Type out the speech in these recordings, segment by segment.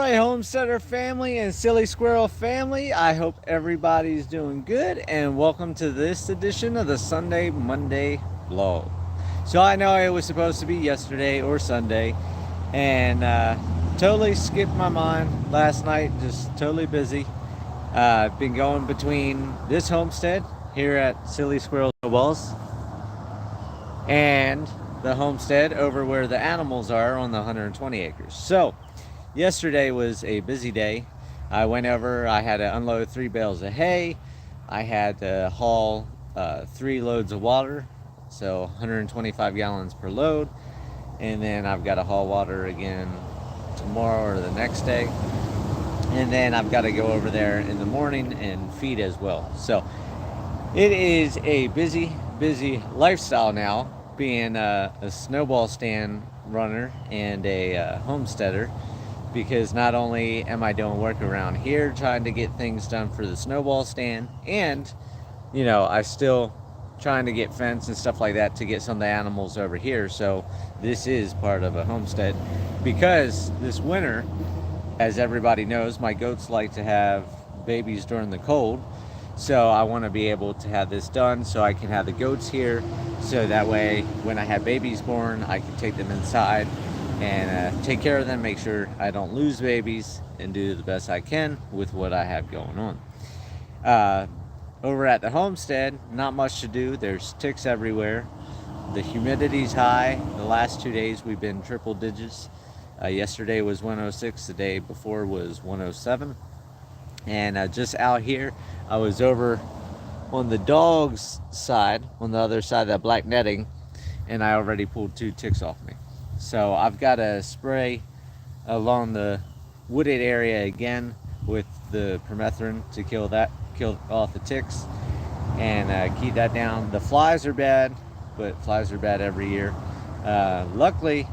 my Homesteader family and Silly Squirrel family. I hope everybody's doing good, and welcome to this edition of the Sunday Monday vlog. So I know it was supposed to be yesterday or Sunday, and totally skipped my mind last night, just totally busy. I've been going between this homestead here at Silly Squirrel Snowballs and the homestead over where the animals are on the 120 acres. So yesterday was a busy day. I went over, I had to unload 3 bales of hay. I had to haul 3 loads of water, so 125 gallons per load. And then I've got to haul water again tomorrow or the next day. And then I've got to go over there in the morning and feed as well. So it is a busy lifestyle now, being a snowball stand runner and a homesteader, because not only am I doing work around here trying to get things done for the snowball stand, and I still trying to get fence and stuff like that to get some of the animals over here. So this is part of a homestead, because this winter, as everybody knows, my goats like to have babies during the cold. So I want to be able to have this done so I can have the goats here, so that way when I have babies born, I can take them inside and take care of them, make sure I don't lose babies, and do the best I can with what I have going on. Over at the homestead, not much to do. There's ticks everywhere. The humidity's high. The last 2 days we've been triple digits. Yesterday was 106, the day before was 107. And just out here, I was over on the dog's side, on the other side of that black netting, and I already pulled 2 ticks off me. So I've got to spray along the wooded area again with the permethrin to kill off the ticks and keep that down. The flies are bad, but flies are bad every year. Luckily,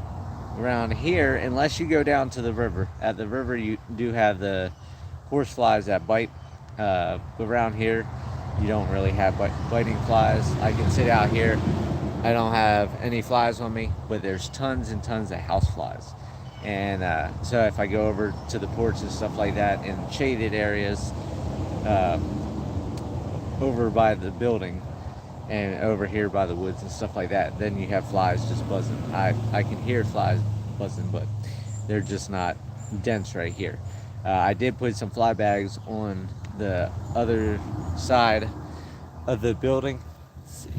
around here, unless you go down to the river, at the river you do have the horse flies that bite. Around here, you don't really have biting flies. I can sit out here, I don't have any flies on me, but there's tons and tons of house flies. And so if I go over to the porch and stuff like that in shaded areas, over by the building and over here by the woods and stuff like that, then you have flies just buzzing. I can hear flies buzzing, but they're just not dense right here. I did put some fly bags on the other side of the building. Let's see.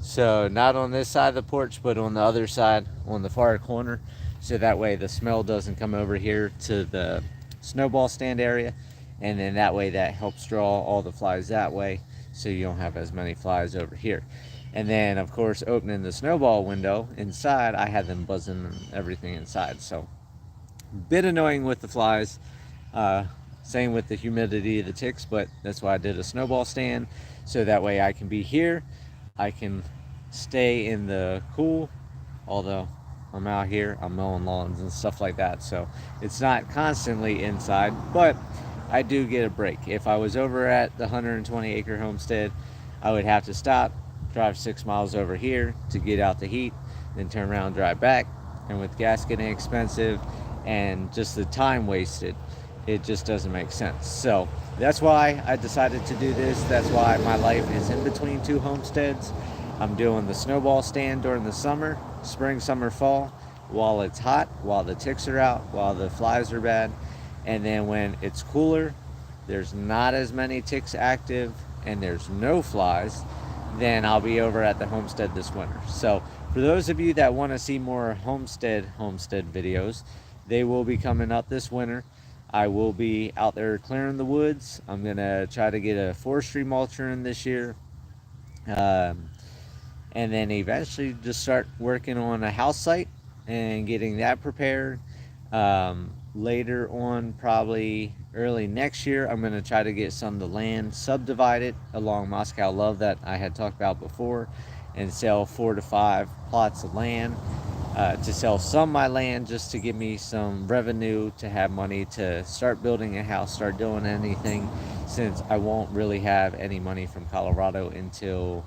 So not on this side of the porch, but on the other side, on the far corner, so that way the smell doesn't come over here to the snowball stand area, and then that way that helps draw all the flies that way, so you don't have as many flies over here. And then of course, opening the snowball window inside, I had them buzzing and everything inside. So bit annoying with the flies, same with the humidity of the ticks, but that's why I did a snowball stand, so that way I can be here, I can stay in the cool, although I'm out here, I'm mowing lawns and stuff like that, so it's not constantly inside, but I do get a break. If I was over at the 120 acre homestead, I would have to stop, drive 6 miles over here to get out the heat, then turn around and drive back, and with gas getting expensive and just the time wasted, it just doesn't make sense. So that's why I decided to do this. That's why my life is in between 2 homesteads. I'm doing the snowball stand during the summer, spring, summer, fall, while it's hot, while the ticks are out, while the flies are bad. And then when it's cooler, there's not as many ticks active and there's no flies, then I'll be over at the homestead this winter. So for those of you that want to see more homestead videos, they will be coming up this winter. I will be out there clearing the woods. I'm going to try to get a forestry mulcher in this year. And then eventually just start working on a house site and getting that prepared. Later on, probably early next year, I'm going to try to get some of the land subdivided along Moscow Love that I had talked about before, and sell 4 to 5 plots of land. To sell some of my land just to give me some revenue, to have money to start building a house, start doing anything, since I won't really have any money from Colorado until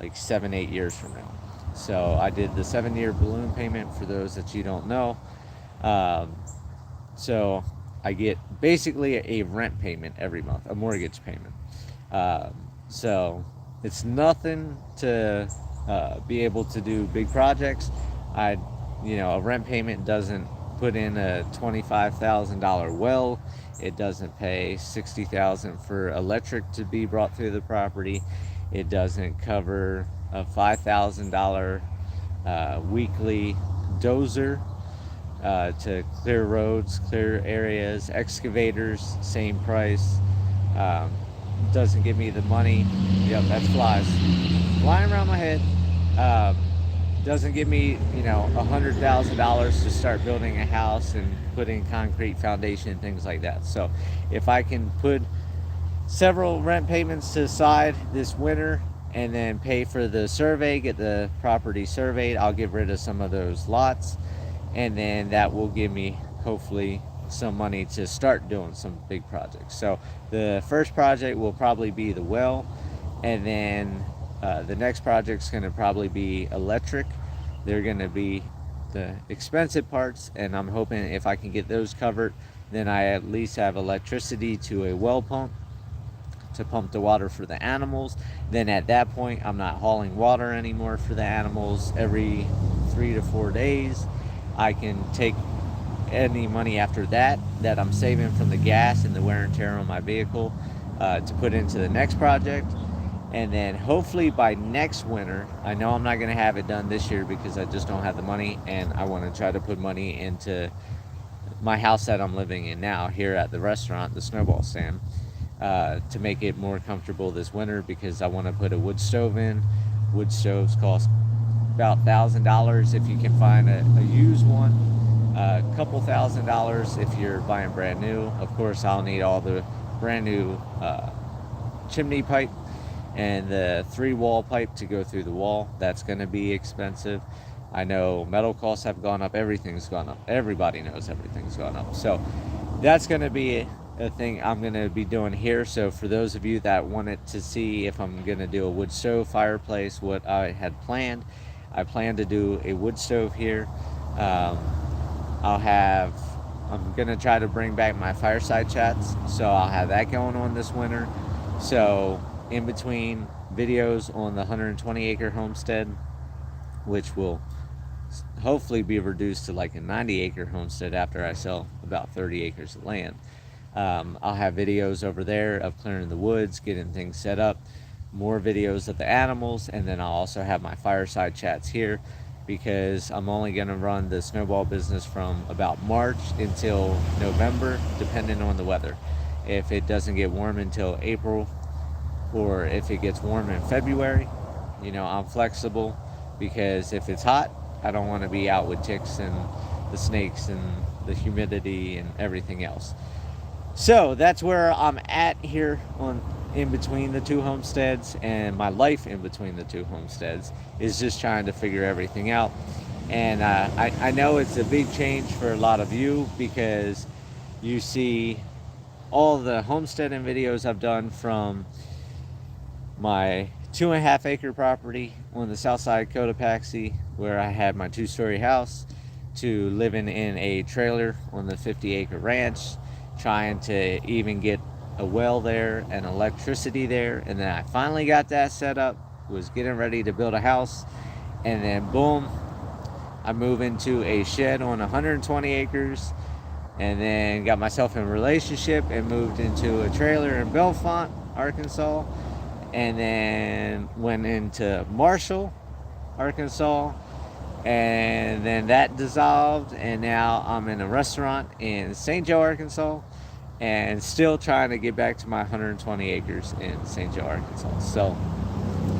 like 7-8 years from now. So I did the 7-year balloon payment, for those that you don't know. So I get basically a rent payment every month, a mortgage payment. So it's nothing to be able to do big projects. A rent payment doesn't put in a $25,000 well. It doesn't pay $60,000 for electric to be brought through the property. It doesn't cover a $5,000 weekly dozer to clear roads, clear areas. Excavators, same price. Doesn't give me the money. Yep, that's flies flying around my head. Doesn't give me, $100,000 to start building a house and putting concrete foundation and things like that. So if I can put several rent payments to the side this winter and then pay for the survey, get the property surveyed, I'll get rid of some of those lots, and then that will give me hopefully some money to start doing some big projects. So the first project will probably be the well, and then the next project's going to probably be electric. They're going to be the expensive parts, and I'm hoping if I can get those covered, then I at least have electricity to a well pump to pump the water for the animals. Then at that point, I'm not hauling water anymore for the animals every 3 to 4 days. I can take any money after that I'm saving from the gas and the wear and tear on my vehicle to put into the next project. And then hopefully by next winter, I know I'm not going to have it done this year because I just don't have the money, and I want to try to put money into my house that I'm living in now here at the restaurant, the Snowball Stand, to make it more comfortable this winter, because I want to put a wood stove in. Wood stoves cost about $1,000 if you can find a used one, a couple $1,000 if you're buying brand new. Of course, I'll need all the brand new chimney pipe and the 3-wall pipe to go through the wall. That's going to be expensive. I know metal costs have gone up. Everything's gone up. Everybody knows everything's gone up. So that's going to be a thing I'm going to be doing here. So for those of you that wanted to see if I'm going to do a wood stove fireplace, what I had planned, I plan to do a wood stove here. I'm going to try to bring back my fireside chats. So I'll have that going on this winter. So in between videos on the 120-acre homestead, which will hopefully be reduced to like a 90-acre homestead after I sell about 30 acres of land. I'll have videos over there of clearing the woods, getting things set up, more videos of the animals, and then I'll also have my fireside chats here, because I'm only going to run the snowball business from about March until November, depending on the weather. If it doesn't get warm until April, or if it gets warm in February, I'm flexible, because if it's hot, I don't want to be out with ticks and the snakes and the humidity and everything else. So that's where I'm at here in between the two homesteads, and my life in between the two homesteads is just trying to figure everything out. And I know it's a big change for a lot of you, because you see all the homesteading videos I've done from my 2.5 acre property on the south side of Cotopaxi, where I had my 2-story house, to living in a trailer on the 50-acre ranch, trying to even get a well there and electricity there. And then I finally got that set up, was getting ready to build a house, and then boom, I moved into a shed on 120 acres, and then got myself in a relationship and moved into a trailer in Bellefonte, Arkansas, and then went into Marshall, Arkansas, and then that dissolved, and now I'm in a restaurant in St. Joe, Arkansas, and still trying to get back to my 120 acres in St. Joe, Arkansas. So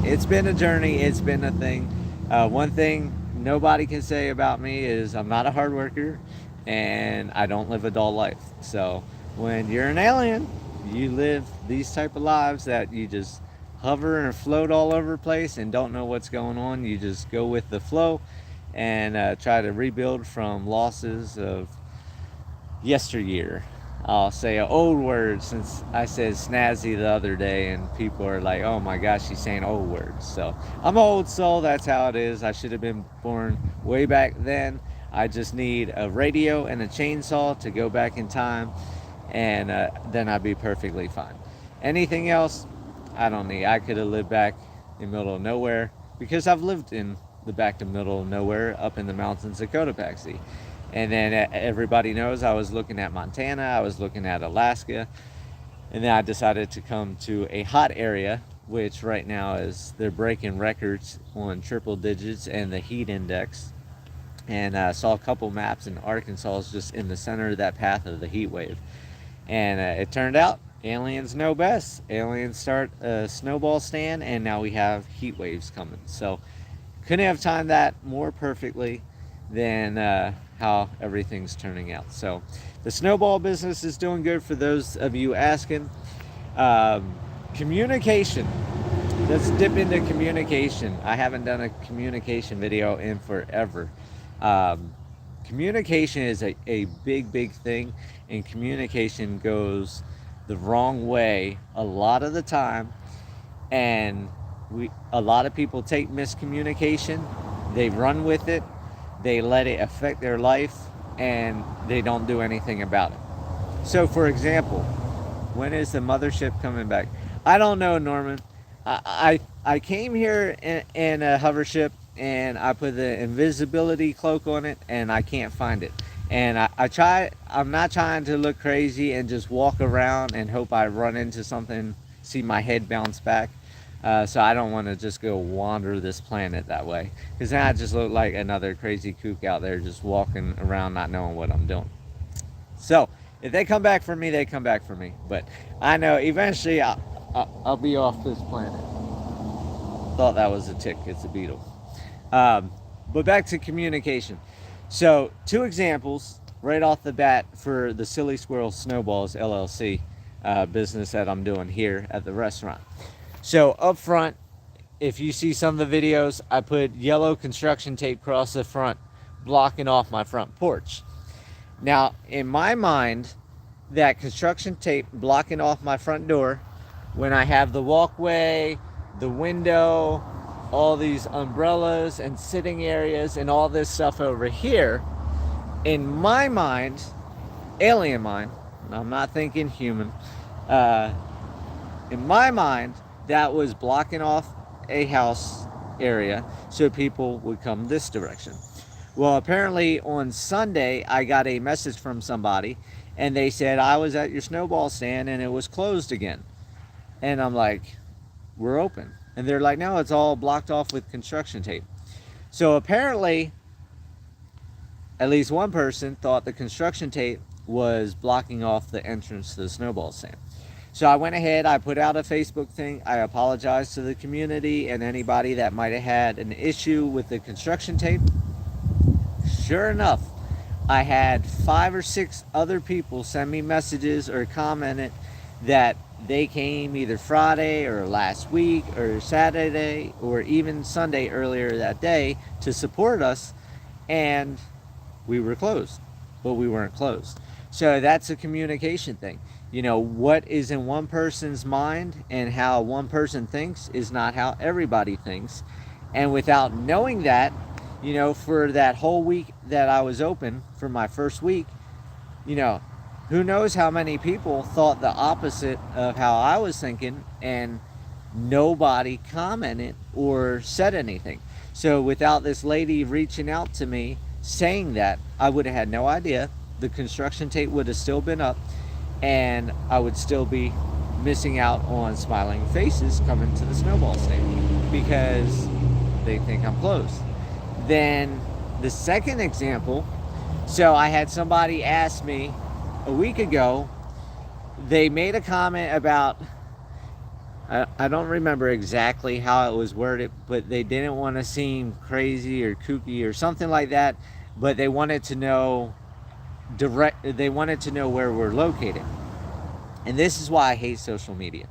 it's been a journey, it's been a thing. One thing nobody can say about me is I'm not a hard worker, and I don't live a dull life. So when you're an alien, you live these type of lives that you just hover and float all over the place and don't know what's going on. You just go with the flow and try to rebuild from losses of yesteryear. I'll say an old word, since I said snazzy the other day and people are like, oh my gosh, she's saying old words. So I'm an old soul, that's how it is. I should have been born way back then. I just need a radio and a chainsaw to go back in time, and then I'd be perfectly fine. Anything else, I don't need. I could have lived back in the middle of nowhere, because I've lived in the back to middle of nowhere up in the mountains of Cotopaxi. And then everybody knows I was looking at Montana, I was looking at Alaska, and then I decided to come to a hot area, which right now is, they're breaking records on triple digits and the heat index. And I saw a couple maps, and Arkansas is just in the center of that path of the heat wave. And it turned out aliens know best. Aliens start a snowball stand, and now we have heat waves coming. So couldn't have timed that more perfectly than how everything's turning out. So the snowball business is doing good, for those of you asking. Communication. Let's dip into communication. I haven't done a communication video in forever. Communication is a big thing, and communication goes the wrong way a lot of the time, and a lot of people take miscommunication, they run with it, they let it affect their life, and they don't do anything about it. So for example, when is the mothership coming back? I don't know, Norman. I came here in a hover ship, and I put the invisibility cloak on it, and I can't find it. And I'm not trying to look crazy and just walk around and hope I run into something, see my head bounce back. So I don't want to just go wander this planet that way, because then I just look like another crazy kook out there just walking around not knowing what I'm doing. So if they come back for me, they come back for me. But I know eventually I'll be off this planet. Thought that was a tick. It's a beetle. But back to communication. So 2 examples right off the bat for the Silly Squirrel Snowballs LLC business that I'm doing here at the restaurant. So up front, if you see some of the videos, I put yellow construction tape across the front, blocking off my front porch. Now, in my mind, that construction tape blocking off my front door, when I have the walkway, the window, all these umbrellas and sitting areas and all this stuff over here, in my mind, alien mind, I'm not thinking human, in my mind, that was blocking off a house area so people would come this direction. Well, apparently on Sunday, I got a message from somebody, and they said I was at your snowball stand and it was closed again. And I'm like, we're open. And they're like, no, it's all blocked off with construction tape. So apparently, at least one person thought the construction tape was blocking off the entrance to the snowball stand. So I went ahead, I put out a Facebook thing. I apologized to the community and anybody that might have had an issue with the construction tape. Sure enough, I had 5 or 6 other people send me messages or commented that they came either Friday or last week or Saturday or even Sunday earlier that day to support us, and we were closed, but we weren't closed. So that's a communication thing. You know, what is in one person's mind and how one person thinks is not how everybody thinks. And without knowing that, you know, for that whole week that I was open, for my first week, you know, who knows how many people thought the opposite of how I was thinking, and nobody commented or said anything. So without this lady reaching out to me saying that, I would have had no idea. The construction tape would have still been up, and I would still be missing out on smiling faces coming to the snowball stand because they think I'm closed. Then the second example, so I had somebody ask me a week ago, they made a comment about, I don't remember exactly how it was worded, but they didn't want to seem crazy or kooky or something like that, but they wanted to know they wanted to know where we're located. And this is why I hate social media.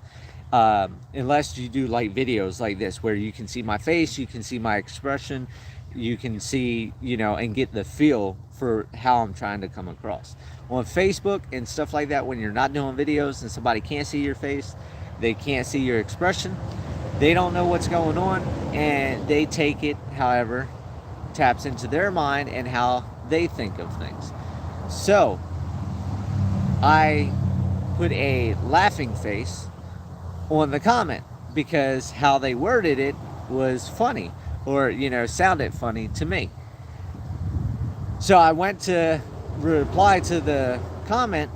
Unless you do like videos like this where you can see my face, you can see my expression, you can see, you know, and get the feel for how I'm trying to come across. On Facebook and stuff like that, when you're not doing videos and somebody can't see your face, they can't see your expression, they don't know what's going on, and they take it however taps into their mind and how they think of things. So I put a laughing face on the comment because how they worded it was funny, or sounded funny to me. So I went to reply to the comment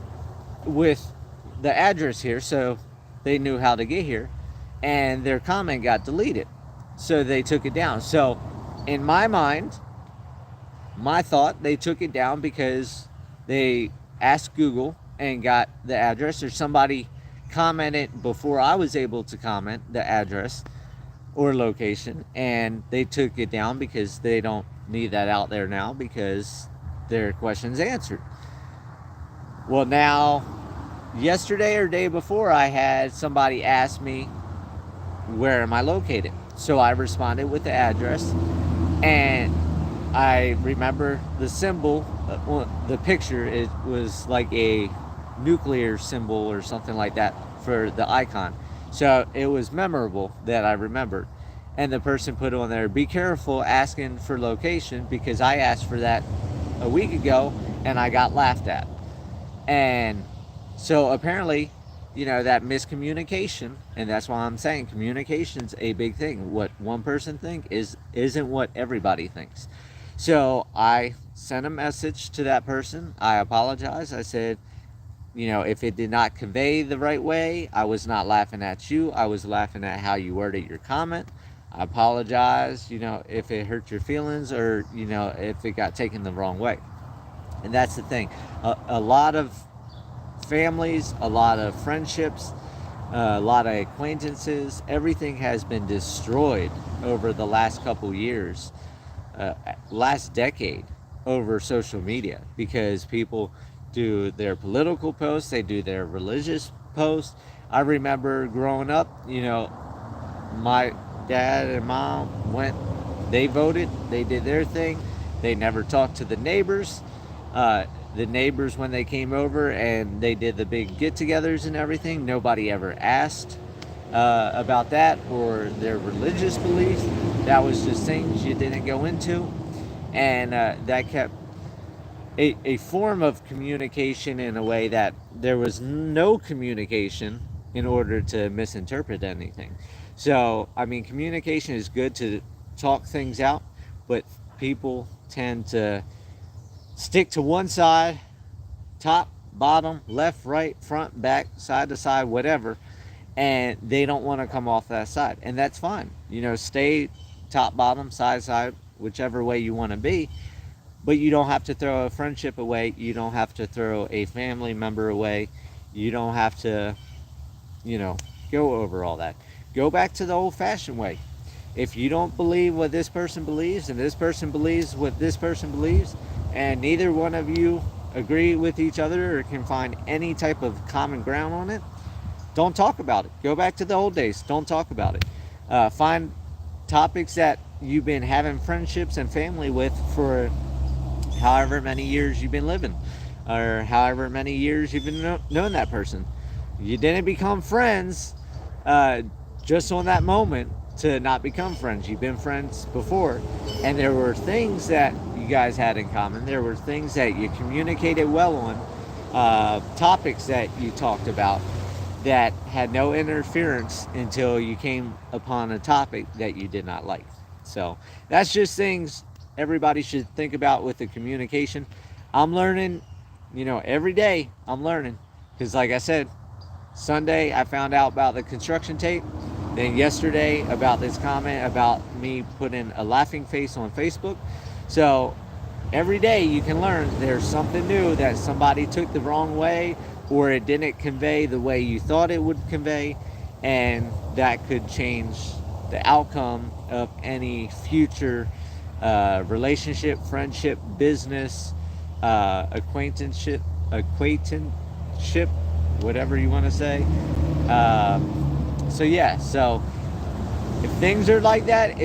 with the address here so they knew how to get here, and their comment got deleted, so they took it down. So in my mind, my thought, they took it down because they asked Google and got the address, or somebody commented before I was able to comment the address or location, and they took it down because they don't need that out there now because their question's answered. Well, now, yesterday or day before, I had somebody ask me, where am I located? So I responded with the address, and I remember the symbol, the picture, it was like a nuclear symbol or something like that for the icon. So it was memorable that I remembered. And the person put on there, be careful asking for location, because I asked for that a week ago and I got laughed at. And so apparently, that miscommunication, and that's why I'm saying communication's a big thing. What one person thinks isn't what everybody thinks. So I sent a message to that person. I apologized. I said, if it did not convey the right way, I was not laughing at you. I was laughing at how you worded your comment. I apologize, if it hurt your feelings, or, if it got taken the wrong way. And that's the thing. A lot of families, a lot of friendships, a lot of acquaintances, everything has been destroyed over the last couple years, last decade, over social media, because people do their political posts, they do their religious posts. I remember growing up, my dad and mom they voted, they did their thing, they never talked to the neighbors. The neighbors, when they came over and they did the big get-togethers and everything, nobody ever asked about that or their religious beliefs. That was just things you didn't go into, and that kept a form of communication in a way that there was no communication in order to misinterpret anything. So, communication is good to talk things out, but people tend to stick to one side, top, bottom, left, right, front, back, side to side, whatever, and they don't want to come off that side. And that's fine. Stay top, bottom, side, side, whichever way you want to be. But you don't have to throw a friendship away. You don't have to throw a family member away. You don't have to, go over all that. Go back to the old-fashioned way. If you don't believe what this person believes, and this person believes what this person believes, and neither one of you agree with each other or can find any type of common ground on it, don't talk about it. Go back to the old days. Don't talk about it. Find topics that you've been having friendships and family with for however many years you've been living, or however many years you've been known that person. You didn't become friends just on that moment to not become friends. You've been friends before, and there were things that you guys had in common. There were things that you communicated well on, topics that you talked about that had no interference until you came upon a topic that you did not like. So that's just things everybody should think about with the communication. I'm learning, every day I'm learning, because like I said, Sunday I found out about the construction tape, then yesterday about this comment about me putting a laughing face on Facebook. So every day you can learn there's something new that somebody took the wrong way, or it didn't convey the way you thought it would convey, and that could change the outcome of any future relationship, friendship, business, acquaintanceship, whatever you want to say. So if things are like that,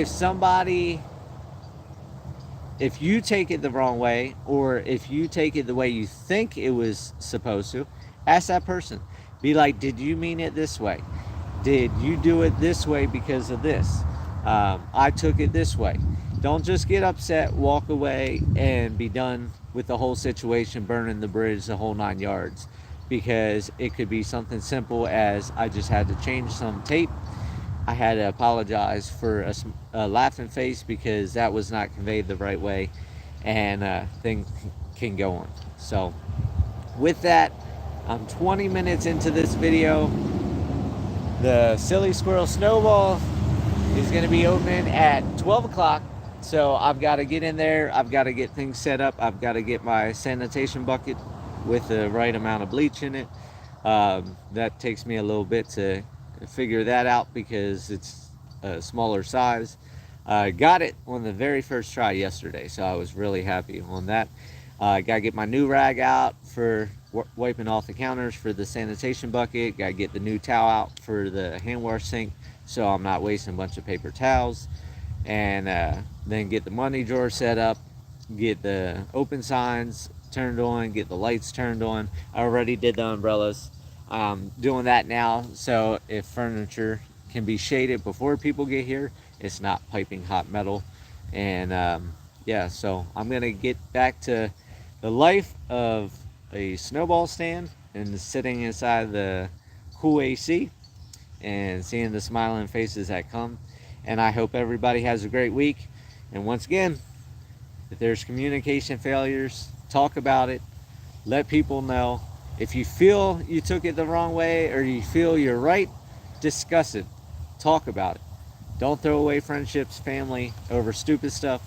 if you take it the wrong way, or if you take it the way you think it was supposed to, ask that person. Be like, did you mean it this way? Did you do it this way because of this? I took it this way. Don't just get upset, walk away, and be done with the whole situation, burning the bridge, the whole 9 yards. Because it could be something simple as I just had to change some tape. I had to apologize for a laughing face because that was not conveyed the right way, and things can go on. So with that, I'm 20 minutes into this video. The Silly Squirrel Snowball is going to be opening at 12 o'clock. So I've got to get in there. I've got to get things set up. I've got to get my sanitation bucket with the right amount of bleach in it. That takes me a little bit to figure that out because it's a smaller size. Got it on the very first try yesterday, so I was really happy on that. Gotta get my new rag out for wiping off the counters for the sanitation bucket. Gotta get the new towel out for the hand wash sink so I'm not wasting a bunch of paper towels. And then get the money drawer set up, get the open signs turned on, get the lights turned on. I already did the umbrellas. Doing that now, so if furniture can be shaded before people get here, it's not piping hot metal. And yeah, so I'm gonna get back to the life of a snowball stand and sitting inside the cool AC and seeing the smiling faces that come. And I hope everybody has a great week. And once again, if there's communication failures, talk about it, let people know. If you feel you took it the wrong way or you feel you're right, discuss it. Talk about it. Don't throw away friendships, family over stupid stuff.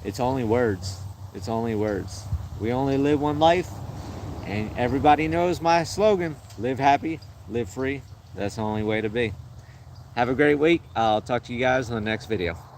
It's only words. It's only words. We only live one life, and everybody knows my slogan, live happy, live free. That's the only way to be. Have a great week. I'll talk to you guys in the next video.